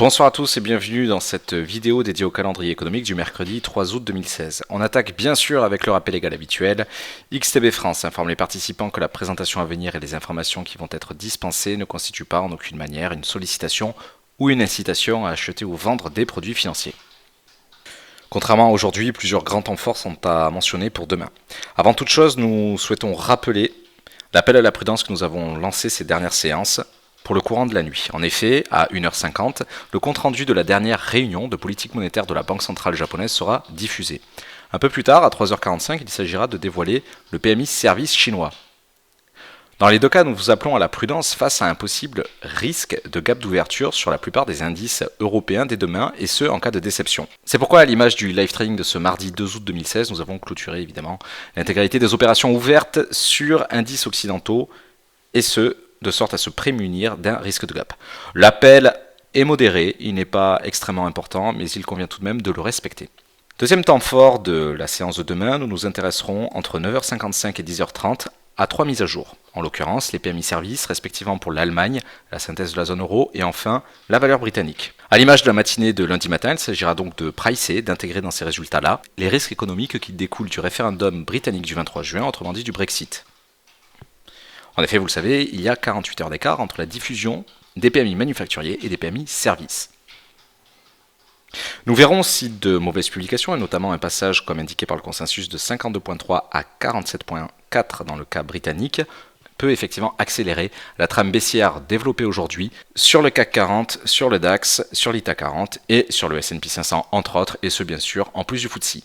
Bonsoir à tous et bienvenue dans cette vidéo dédiée au calendrier économique du mercredi 3 août 2016. On attaque bien sûr avec le rappel légal habituel. XTB France informe les participants que la présentation à venir et les informations qui vont être dispensées ne constituent pas en aucune manière une sollicitation ou une incitation à acheter ou vendre des produits financiers. Contrairement à aujourd'hui, plusieurs grands temps forts sont à mentionner pour demain. Avant toute chose, nous souhaitons rappeler l'appel à la prudence que nous avons lancé ces dernières séances pour le courant de la nuit. En effet, à 1h50, le compte-rendu de la dernière réunion de politique monétaire de la Banque centrale japonaise sera diffusé. Un peu plus tard, à 3h45, il s'agira de dévoiler le PMI service chinois. Dans les deux cas, nous vous appelons à la prudence face à un possible risque de gap d'ouverture sur la plupart des indices européens dès demain, et ce, en cas de déception. C'est pourquoi, à l'image du live trading de ce mardi 2 août 2016, nous avons clôturé évidemment l'intégralité des opérations ouvertes sur indices occidentaux, et ce, de sorte à se prémunir d'un risque de gap. L'appel est modéré, il n'est pas extrêmement important, mais il convient tout de même de le respecter. Deuxième temps fort de la séance de demain, nous nous intéresserons entre 9h55 et 10h30 à trois mises à jour. En l'occurrence, les PMI services, respectivement pour l'Allemagne, la synthèse de la zone euro, et enfin la valeur britannique. À l'image de la matinée de lundi matin, il s'agira donc de pricer, d'intégrer dans ces résultats-là les risques économiques qui découlent du référendum britannique du 23 juin, autrement dit du Brexit. En effet, vous le savez, il y a 48 heures d'écart entre la diffusion des PMI manufacturiers et des PMI services. Nous verrons si de mauvaises publications, et notamment un passage comme indiqué par le consensus de 52.3 à 47.4 dans le cas britannique, peut effectivement accélérer la trame baissière développée aujourd'hui sur le CAC 40, sur le DAX, sur l'ITA 40 et sur le S&P 500 entre autres, et ce bien sûr en plus du FTSE.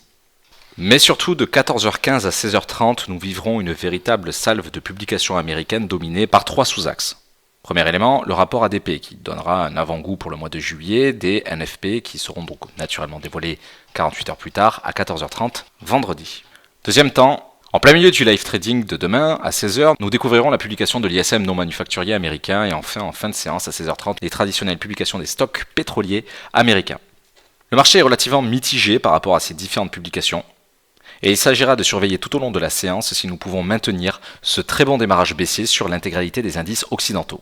Mais surtout, de 14h15 à 16h30, nous vivrons une véritable salve de publications américaines dominée par trois sous-axes. Premier élément, le rapport ADP qui donnera un avant-goût pour le mois de juillet, des NFP qui seront donc naturellement dévoilés 48 heures plus tard à 14h30 vendredi. Deuxième temps, en plein milieu du live trading de demain, à 16h, nous découvrirons la publication de l'ISM non manufacturier américain et enfin en fin de séance à 16h30, les traditionnelles publications des stocks pétroliers américains. Le marché est relativement mitigé par rapport à ces différentes publications. Et il s'agira de surveiller tout au long de la séance si nous pouvons maintenir ce très bon démarrage baissier sur l'intégralité des indices occidentaux.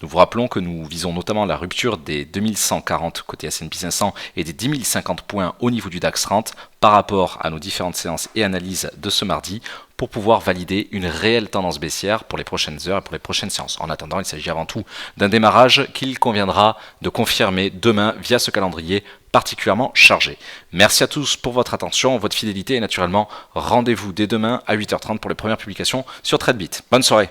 Nous vous rappelons que nous visons notamment la rupture des 2140 côté S&P 500 et des 10 050 points au niveau du DAX 30 par rapport à nos différentes séances et analyses de ce mardi pour pouvoir valider une réelle tendance baissière pour les prochaines heures et pour les prochaines séances. En attendant, il s'agit avant tout d'un démarrage qu'il conviendra de confirmer demain via ce calendrier particulièrement chargé. Merci à tous pour votre attention, votre fidélité et naturellement rendez-vous dès demain à 8h30 pour les premières publications sur TradeBit. Bonne soirée.